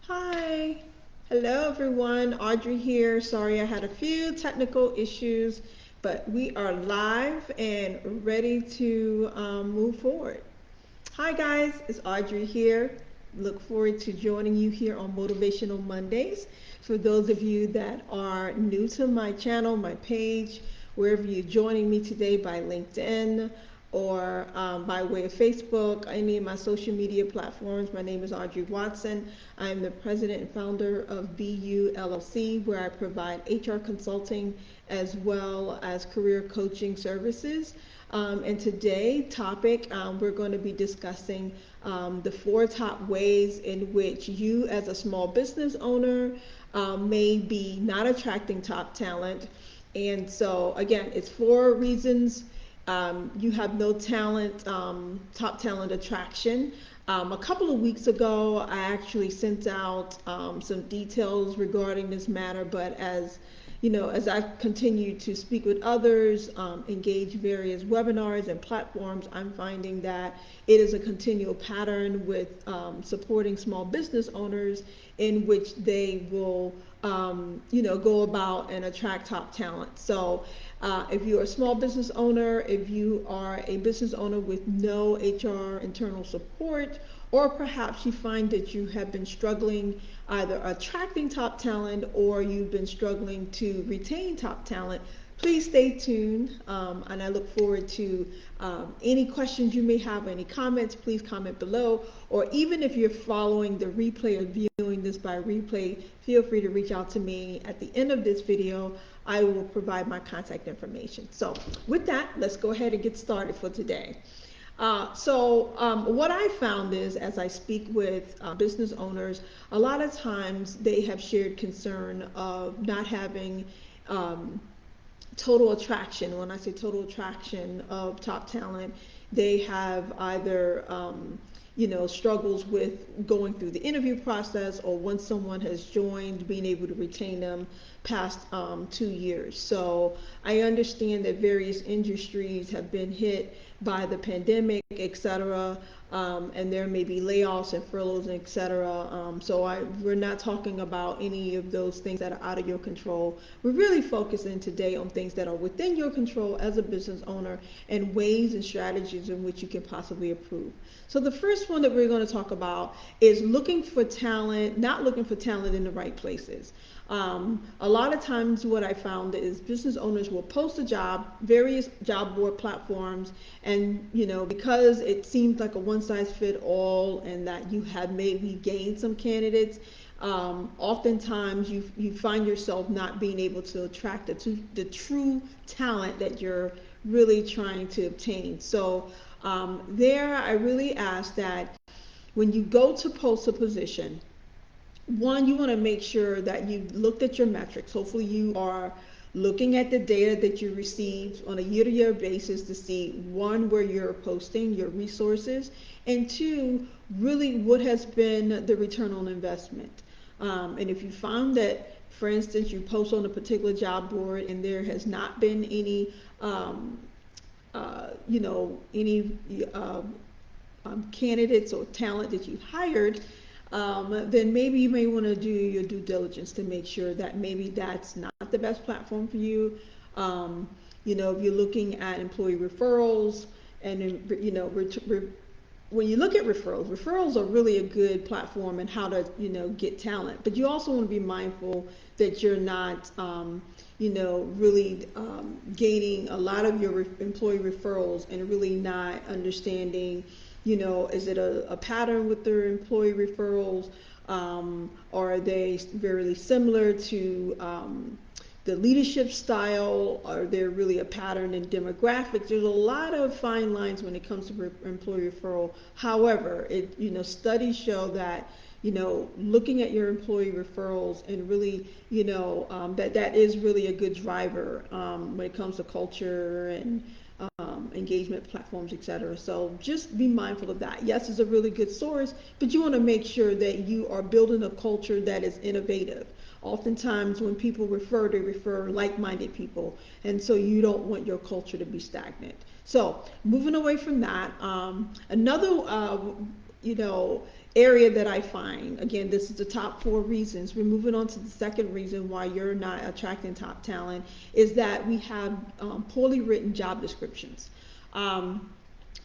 Hi. Hello, everyone. Audrey here. Sorry I had a few technical issues, but we are live and ready to move forward. Hi, guys. It's Audrey here. Look forward to joining you here on Motivational Mondays. For those of you that are new to my channel, my page, wherever you're joining me today by LinkedIn or by way of Facebook, any of my social media platforms, my name is Audrey Watson. I'm the president and founder of You LLC, where I provide HR consulting as well as career coaching services. And today topic, we're going to be discussing the four top ways in which you as a small business owner may be not attracting top talent. And so again, it's four reasons you have no talent, top talent attraction. A couple of weeks ago, I actually sent out some details regarding this matter, but as I continue to speak with others, engage various webinars and platforms, I'm finding that it is a continual pattern with supporting small business owners in which they will, go about and attract top talent. So if you're a small business owner, if you are a business owner with no HR internal support, or perhaps you find that you have been struggling either attracting top talent or you've been struggling to retain top talent, please stay tuned. And I look forward to any questions you may have, any comments, please comment below. Or even if you're following the replay or viewing this by replay, feel free to reach out to me at the end of this video. I will provide my contact information. So with that, let's go ahead and get started for today. What I found is as I speak with business owners, a lot of times they have shared concern of not having total attraction. When I say total attraction of top talent, they have either struggles with going through the interview process, or once someone has joined, being able to retain them past 2 years. So I understand that various industries have been hit by the pandemic, etc. And there may be layoffs and furloughs, etc. We're not talking about any of those things that are out of your control. We're really focusing today on things that are within your control as a business owner and ways and strategies in which you can possibly improve. So the first one that we're going to talk about is looking for talent, not looking for talent in the right places. A lot of times what I found is business owners will post a job, various job board platforms, and because it seems like a one size fit all and that you have maybe gained some candidates, oftentimes you find yourself not being able to attract the true talent that you're really trying to obtain. So there I really ask that when you go to post a position, one, you want to make sure that you've looked at your metrics. Hopefully you are looking at the data that you received on a year-to-year basis to see, one, where you're posting your resources, and two, really what has been the return on investment. And if you found that, for instance, you post on a particular job board and there has not been any, any candidates or talent that you've hired, then maybe you may want to do your due diligence to make sure that maybe that's not the best platform for you. If you're looking at employee referrals, and when you look at referrals, referrals are really a good platform and how to get talent. But you also want to be mindful that you're not really gaining a lot of your employee referrals and really not understanding, is it a pattern with their employee referrals? Or are they very similar to the leadership style? Are there really a pattern in demographics? There's a lot of fine lines when it comes to employee referral. However, studies show that looking at your employee referrals and really that is really a good driver when it comes to culture and engagement platforms, etc. So just be mindful of that. Yes, it's a really good source, but you want to make sure that you are building a culture that is innovative. Oftentimes when people refer, they refer like-minded people, and so you don't want your culture to be stagnant. So moving away from that, another area that I find, again, this is the top four reasons. We're moving on to the second reason why you're not attracting top talent, is that we have poorly written job descriptions. Um,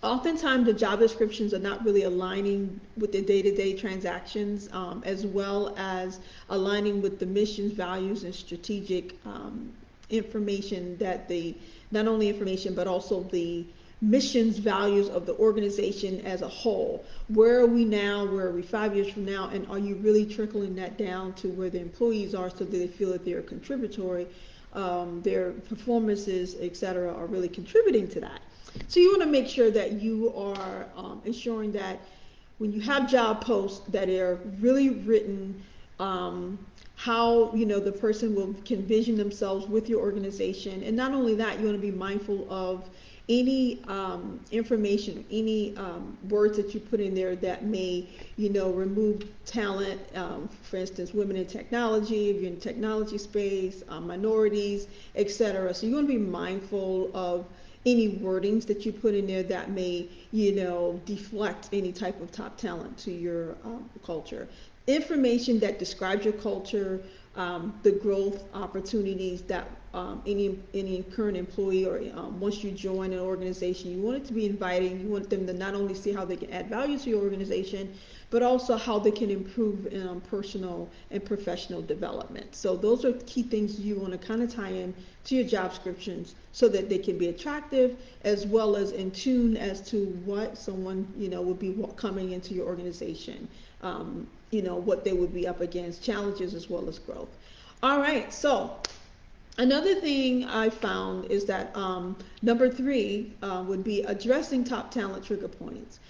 Oftentimes the job descriptions are not really aligning with the day-to-day transactions, as well as aligning with the missions, values, and strategic information that the, not only information but also the missions, values of the organization as a whole. Where are we now? Where are we 5 years from now? And are you really trickling that down to where the employees are, so that they feel that they're contributory, their performances, etc., are really contributing to that? So you want to make sure that you are ensuring that when you have job posts that are really written, um, how the person will can vision themselves with your organization. And not only that, you want to be mindful of any information, any words that you put in there that may remove talent. For instance, women in technology, if you're in the technology space, minorities, etc. So you want to be mindful of any wordings that you put in there that may, deflect any type of top talent to your culture. Information that describes your culture, the growth opportunities that any current employee, or once you join an organization, you want it to be inviting. You want them to not only see how they can add value to your organization, but also how they can improve personal and professional development. So those are key things you want to kind of tie in to your job descriptions, so that they can be attractive, as well as in tune as to what someone would be coming into your organization. What they would be up against, challenges as well as growth. All right, so another thing I found is that number three would be addressing top talent trigger points.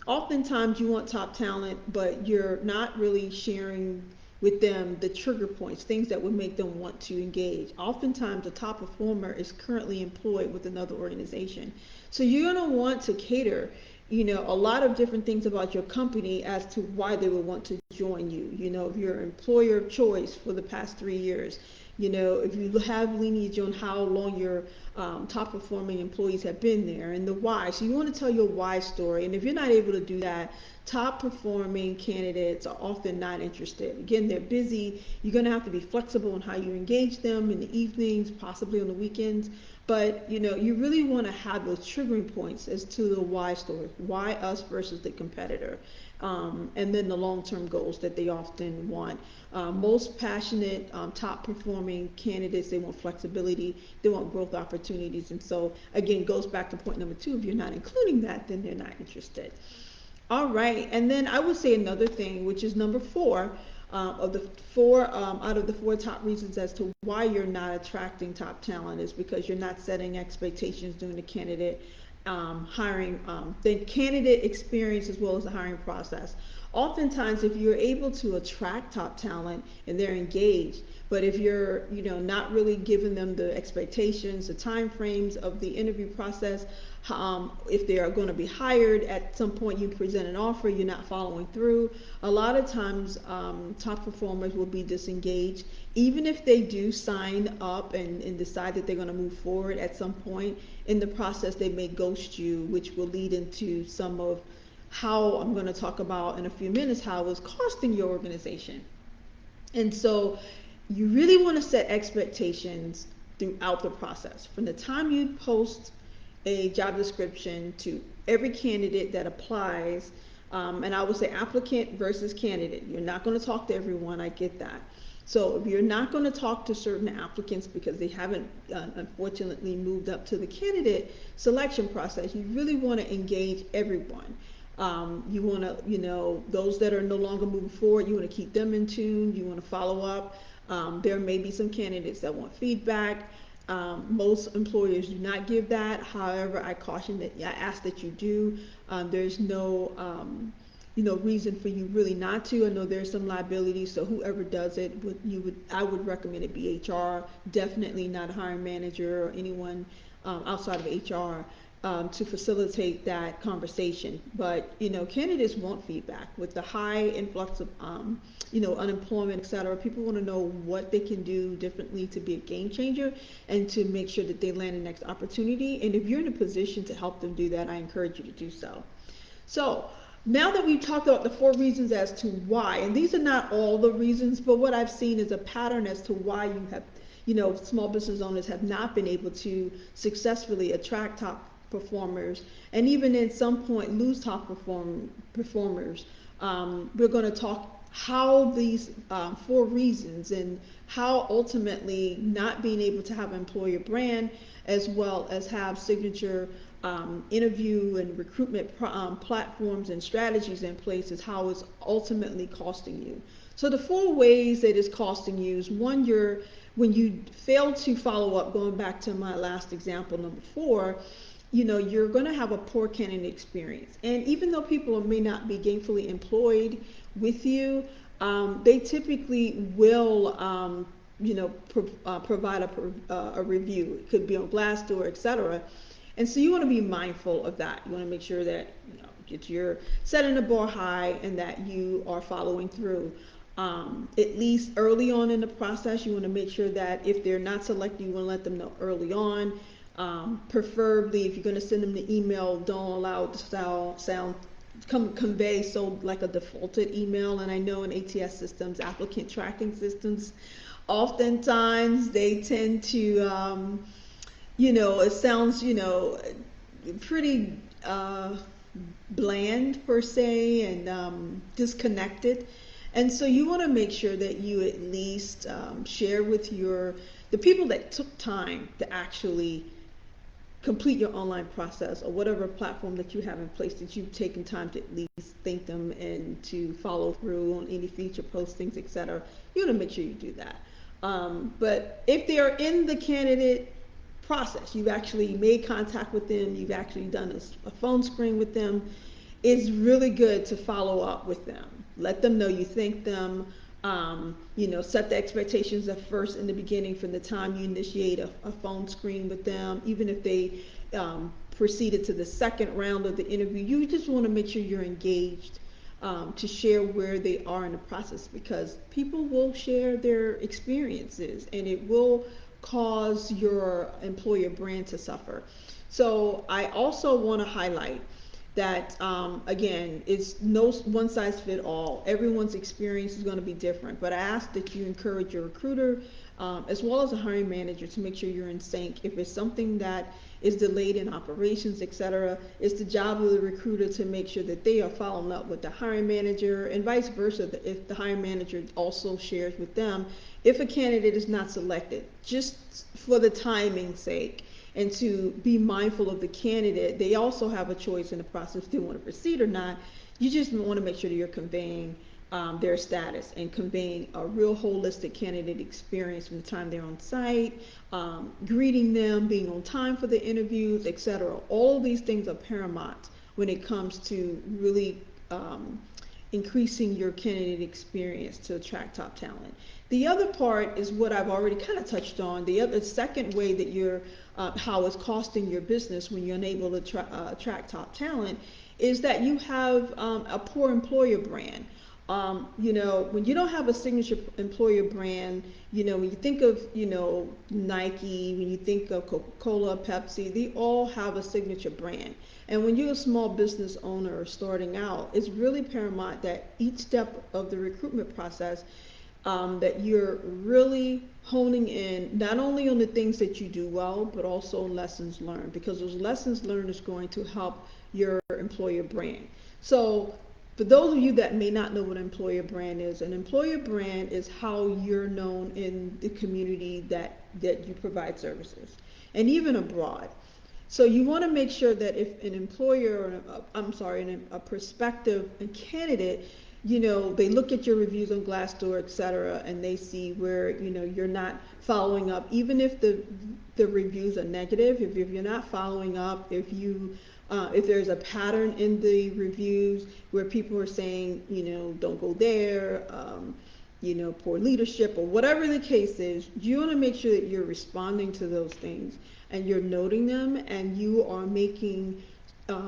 Oftentimes you want top talent, but you're not really sharing with them the trigger points, things that would make them want to engage. Oftentimes a top performer is currently employed with another organization. So you're going to want to cater a lot of different things about your company as to why they would want to join you. If you're an employer of choice for the past 3 years, if you have lineage on how long your top performing employees have been there, and the why. So you want to tell your why story. And if you're not able to do that, top performing candidates are often not interested. Again, they're busy. You're going to have to be flexible in how you engage them in the evenings, possibly on the weekends. But you really want to have those triggering points as to the why story. Why us versus the competitor? And then the long-term goals that they often want. Most passionate, top performing candidates, they want flexibility, they want growth opportunities. And so again, goes back to point number two. If you're not including that, then they're not interested. All right, and then I would say another thing, which is number four, of the four out of the four top reasons as to why you're not attracting top talent, is because you're not setting expectations during the candidate hiring, the candidate experience as well as the hiring process. Oftentimes, if you're able to attract top talent and they're engaged, but if you're not really giving them the expectations, the time frames of the interview process, if they are going to be hired at some point, you present an offer, you're not following through. A lot of times, top performers will be disengaged. Even if they do sign up and decide that they're going to move forward at some point in the process, they may ghost you, which will lead into some of how I'm going to talk about in a few minutes, how it's costing your organization. And so you really want to set expectations throughout the process. From the time you post a job description to every candidate that applies, and I would say applicant versus candidate. You're not going to talk to everyone, I get that. So if you're not going to talk to certain applicants because they haven't unfortunately moved up to the candidate selection process, you really want to engage everyone. You want to, those that are no longer moving forward, you want to keep them in tune. You want to follow up. There may be some candidates that want feedback. Most employers do not give that. However, I caution that, I ask that you do. There's no, reason for you really not to. I know there's some liability, so whoever does it, I would recommend it be HR. Definitely not a hiring manager or anyone outside of HR. To facilitate that conversation. But candidates want feedback with the high influx of unemployment, etc. People want to know what they can do differently to be a game changer and to make sure that they land the next opportunity. And if you're in a position to help them do that, I encourage you to do so. So Now that we've talked about the 4 reasons as to why, and these are not all the reasons, but what I've seen is a pattern as to why you have, small business owners have not been able to successfully attract top performers, and even at some point lose top performers. We're going to talk how these 4 reasons and how ultimately not being able to have an employer brand as well as have signature interview and recruitment platforms and strategies in place is how it's ultimately costing you. So the 4 ways that it's costing you is one, when you fail to follow up, going back to my last example, number 4, you're going to have a poor candidate experience. And even though people may not be gainfully employed with you, they typically will, provide a review. It could be on Glassdoor, etc. And so you want to be mindful of that. You want to make sure that you're setting the bar high and that you are following through. At least early on in the process, you want to make sure that if they're not selected, you want to let them know early on. Preferably, if you're going to send them the email, don't allow it to convey so like a defaulted email. And I know in ATS systems, applicant tracking systems, oftentimes they tend to, it sounds, pretty bland per se and disconnected. And so you want to make sure that you at least share with the people that took time to actually complete your online process or whatever platform that you have in place, that you've taken time to at least thank them and to follow through on any feature postings, etc. You want to make sure you do that. But if they are in the candidate process, you've actually made contact with them, you've actually done a phone screen with them, it's really good to follow up with them. Let them know you thank them. Set the expectations at first in the beginning from the time you initiate a phone screen with them. Even if they proceeded to the second round of the interview, you just want to make sure you're engaged to share where they are in the process, because people will share their experiences and it will cause your employer brand to suffer. So I also want to highlight that again, it's no one size fit all. Everyone's experience is going to be different, but I ask that you encourage your recruiter as well as a hiring manager to make sure you're in sync. If it's something that is delayed in operations, etc., it's the job of the recruiter to make sure that they are following up with the hiring manager, and vice versa. If the hiring manager also shares with them if a candidate is not selected, just for the timing's sake, and to be mindful of the candidate. They also have a choice in the process if they want to proceed or not. You just want to make sure that you're conveying their status and conveying a real holistic candidate experience from the time they're on site, greeting them, being on time for the interviews, etc. All of these things are paramount when it comes to really increasing your candidate experience to attract top talent. The other part is what I've already kind of touched on. The other second way that you're how it's costing your business when you're unable to attract top talent is that you have a poor employer brand. When you don't have a signature employer brand, when you think of, Nike, when you think of Coca-Cola, Pepsi, they all have a signature brand. And when you're a small business owner or starting out, it's really paramount that each step of the recruitment process that you're really honing in not only on the things that you do well, but also lessons learned, because those lessons learned is going to help your employer brand. So for those of you that may not know what an employer brand is, an employer brand is how you're known in the community that you provide services, and even abroad. So you want to make sure that if an employer, or a prospective candidate, they look at your reviews on Glassdoor, etc., and they see where, you're not following up, even if the reviews are negative. If you're not following up, if there's a pattern in the reviews where people are saying, don't go there, poor leadership, or whatever the case is, you want to make sure that you're responding to those things and you're noting them, and you are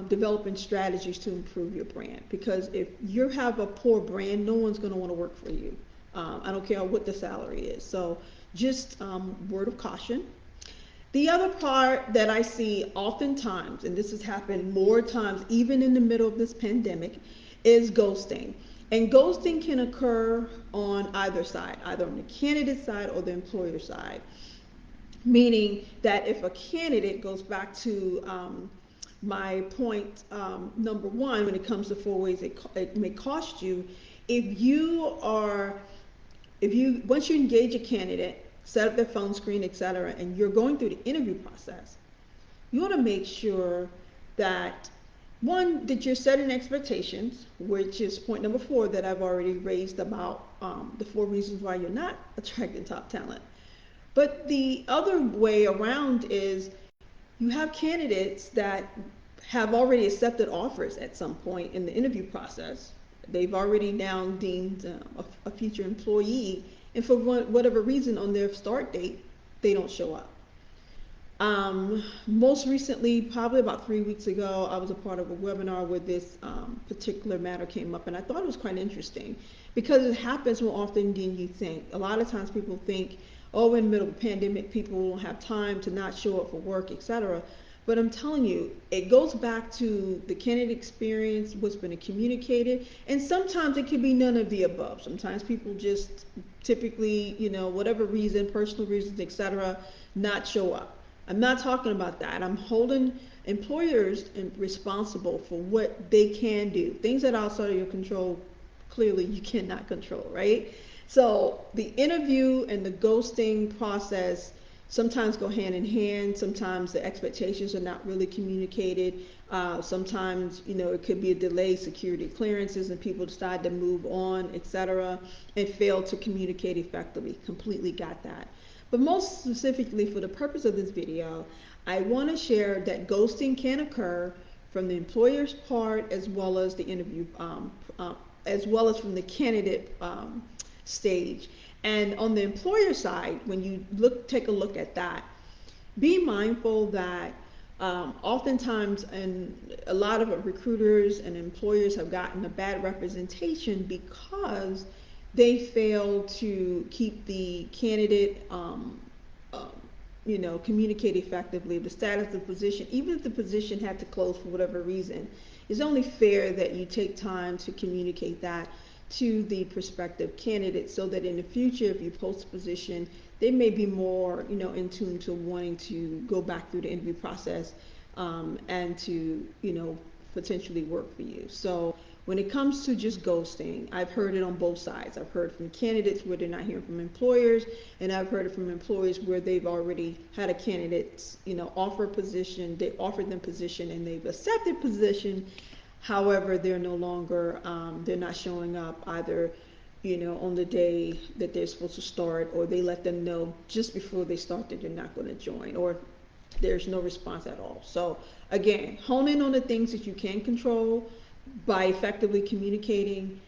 developing strategies to improve your brand. Because if you have a poor brand, no one's going to want to work for you. I don't care what the salary is. So just word of caution. The other part that I see oftentimes, and this has happened more times even in the middle of this pandemic, is ghosting. And ghosting can occur on either side, either on the candidate side or the employer side. Meaning that if a candidate goes back to my point number one, when it comes to four ways it may cost you, if you are, if you, once you engage a candidate, set up their phone screen, etc., and you're going through the interview process, you want to make sure that one, that you're setting expectations, which is point number four that I've already raised about the four reasons why you're not attracting top talent. But the other way around is you have candidates that have already accepted offers at some point in the interview process. They've already now deemed a future employee, and for whatever reason on their start date, they don't show up. Most recently, probably about 3 weeks ago, I was a part of a webinar where this particular matter came up, and I thought it was quite interesting because it happens more often than you think. A lot of times people think, oh, in the middle of a pandemic, people don't have time to not show up for work, etc. But I'm telling you, it goes back to the candidate experience, what's been communicated, and sometimes it can be none of the above. Sometimes people just typically, whatever reason, personal reasons, etc., not show up. I'm not talking about that. I'm holding employers responsible for what they can do. Things that are outside of your control, clearly you cannot control, right? So the interview and the ghosting process sometimes go hand in hand. Sometimes the expectations are not really communicated. Sometimes, it could be a delay, security clearances, and people decide to move on, etc., and fail to communicate effectively. Completely got that. But most specifically for the purpose of this video, I want to share that ghosting can occur from the employer's part as well as the interview, as well as from the candidate stage. And on the employer side, when you take a look at that, be mindful that oftentimes, and a lot of recruiters and employers have gotten a bad representation because they fail to keep the candidate, communicate effectively, the status of the position, even if the position had to close for whatever reason. It's only fair that you take time to communicate that to the prospective candidate so that in the future, if you post a position, they may be more, in tune to wanting to go back through the interview process and to, potentially work for you. So when it comes to just ghosting, I've heard it on both sides. I've heard from candidates where they're not hearing from employers, and I've heard it from employers where they've already had a candidate, offer a position, they offered them position and they've accepted position. However, they're no longer, they're not showing up either, on the day that they're supposed to start, or they let them know just before they start that they're not going to join, or there's no response at all. So again, hone in on the things that you can control by effectively communicating,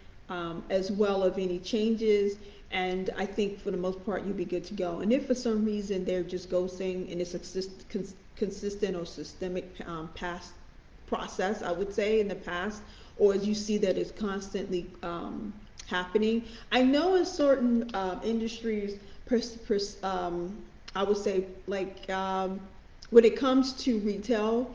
as well as any changes. And I think for the most part, you'll be good to go. And if for some reason they're just ghosting and it's a consistent or systemic past process, I would say, in the past, or as you see that it's constantly happening. I know in certain industries, I would say, like when it comes to retail,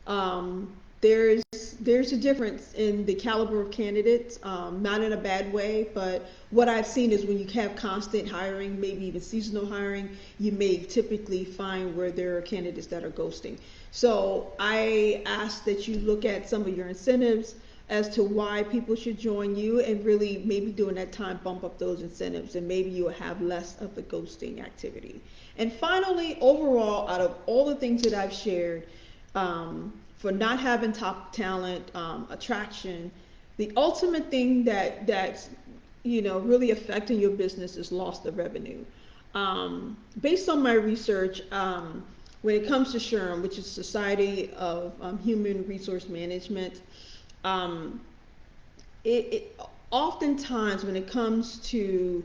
um, there's there's a difference in the caliber of candidates, not in a bad way, but what I've seen is when you have constant hiring, maybe even seasonal hiring, you may typically find where there are candidates that are ghosting. So I ask that you look at some of your incentives as to why people should join you, and really maybe during that time bump up those incentives, and maybe you'll have less of the ghosting activity. And finally, overall, out of all the things that I've shared, for not having top talent attraction, the ultimate thing that's really affecting your business is loss of revenue. Based on my research, when it comes to SHRM, which is Society of Human Resource Management, um, it oftentimes when it comes to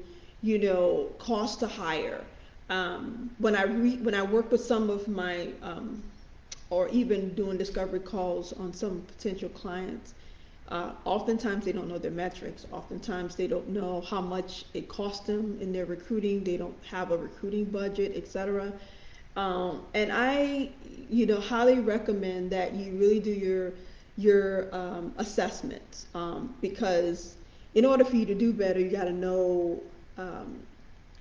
cost to hire, when I work with some of my or even doing discovery calls on some potential clients, oftentimes they don't know their metrics. Oftentimes they don't know how much it costs them in their recruiting. They don't have a recruiting budget, etc. And I, highly recommend that you really do your your assessments, because in order for you to do better, you got to know um,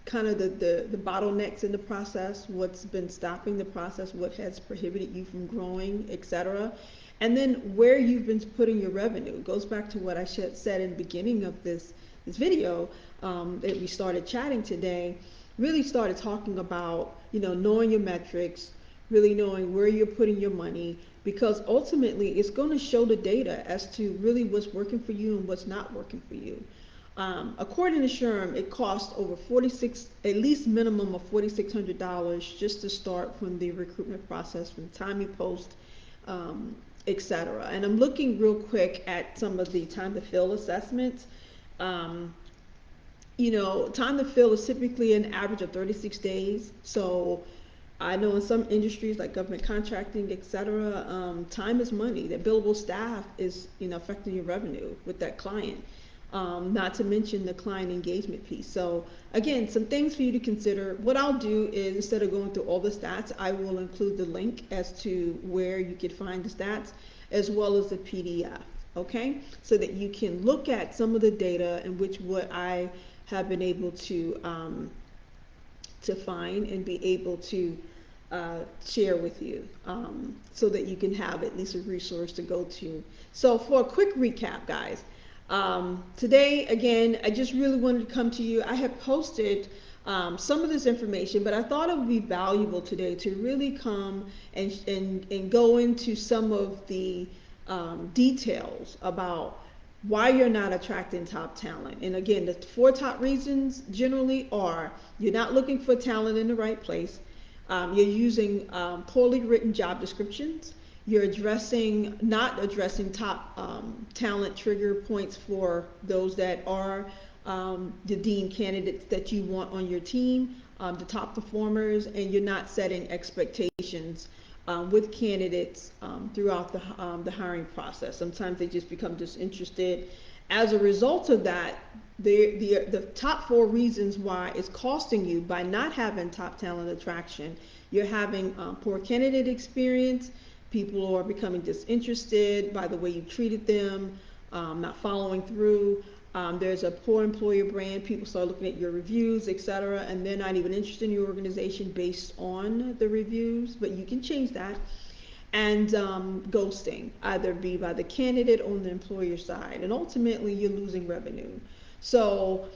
kind of the bottlenecks in the process, what's been stopping the process, what has prohibited you from growing, etc. And then where you've been putting your revenue. It goes back to what I said in the beginning of this video, that we started chatting today. Really started talking about, knowing your metrics, really knowing where you're putting your money, because ultimately it's going to show the data as to really what's working for you and what's not working for you. According to SHRM, it costs over 46, at least minimum of $4,600 just to start from the recruitment process, from the time you post, etc. And I'm looking real quick at some of the time to fill assessments. Um, Time to fill is typically an average of 36 days. So I know in some industries like government contracting, et cetera, time is money. That billable staff is, affecting your revenue with that client. Not to mention the client engagement piece. So again, some things for you to consider. What I'll do is, instead of going through all the stats, I will include the link as to where you could find the stats, as well as the PDF. Okay, so that you can look at some of the data in which what I have been able to find and be able to share with you, so that you can have at least a resource to go to. So for a quick recap, guys, today, again, I just really wanted to come to you. I have posted some of this information, but I thought it would be valuable today to really come and go into some of the details about why you're not attracting top talent. And again, the four top reasons generally are: you're not looking for talent in the right place, you're using poorly written job descriptions, you're not addressing top talent trigger points for those that are the deemed candidates that you want on your team, the top performers, and you're not setting expectations with candidates throughout the hiring process. Sometimes they just become disinterested. As a result of that, the top four reasons why it's costing you by not having top talent attraction: you're having poor candidate experience, people are becoming disinterested by the way you treated them, not following through. There's a poor employer brand. People start looking at your reviews, etc., and they're not even interested in your organization based on the reviews, but you can change that. And ghosting, either be by the candidate or on the employer side, and ultimately you're losing revenue. So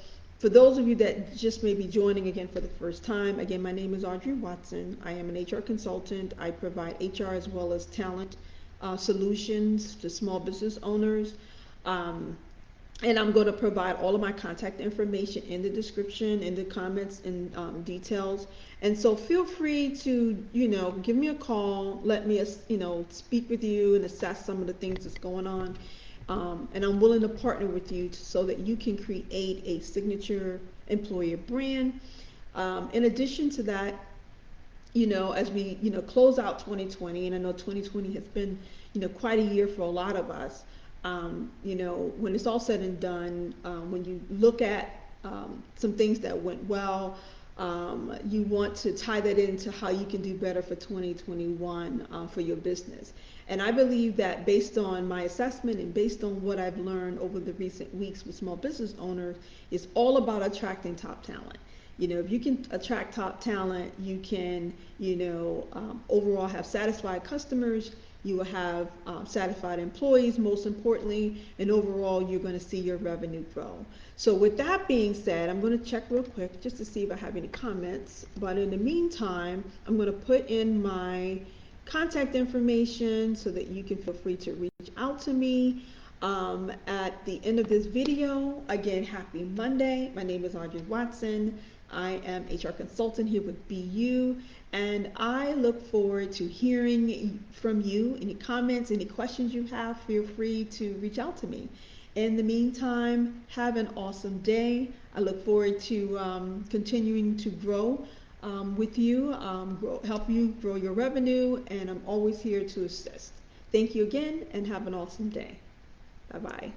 for those of you that just may be joining again for the first time, again, my name is Audrey Watson. I am an HR consultant. I provide HR as well as talent solutions to small business owners. Um, and I'm going to provide all of my contact information in the description, in the comments, and details. And so feel free to, give me a call, let me, speak with you and assess some of the things that's going on. And I'm willing to partner with you so that you can create a signature employer brand. In addition to that, as we, close out 2020, and I know 2020 has been, quite a year for a lot of us. When it's all said and done, when you look at some things that went well, you want to tie that into how you can do better for 2021 for your business. And I believe that based on my assessment and based on what I've learned over the recent weeks with small business owners, it's all about attracting top talent. If you can attract top talent, you can, overall have satisfied customers, you will have satisfied employees, most importantly, and overall you're going to see your revenue grow. So with that being said, I'm going to check real quick just to see if I have any comments. But in the meantime, I'm going to put in my contact information so that you can feel free to reach out to me. At the end of this video, again, happy Monday. My name is Audrey Watson. I am HR consultant here with BU, and I look forward to hearing from you. Any comments, any questions you have, feel free to reach out to me. In the meantime, have an awesome day. I look forward to continuing to grow with you, help you grow your revenue, and I'm always here to assist. Thank you again, and have an awesome day. Bye-bye.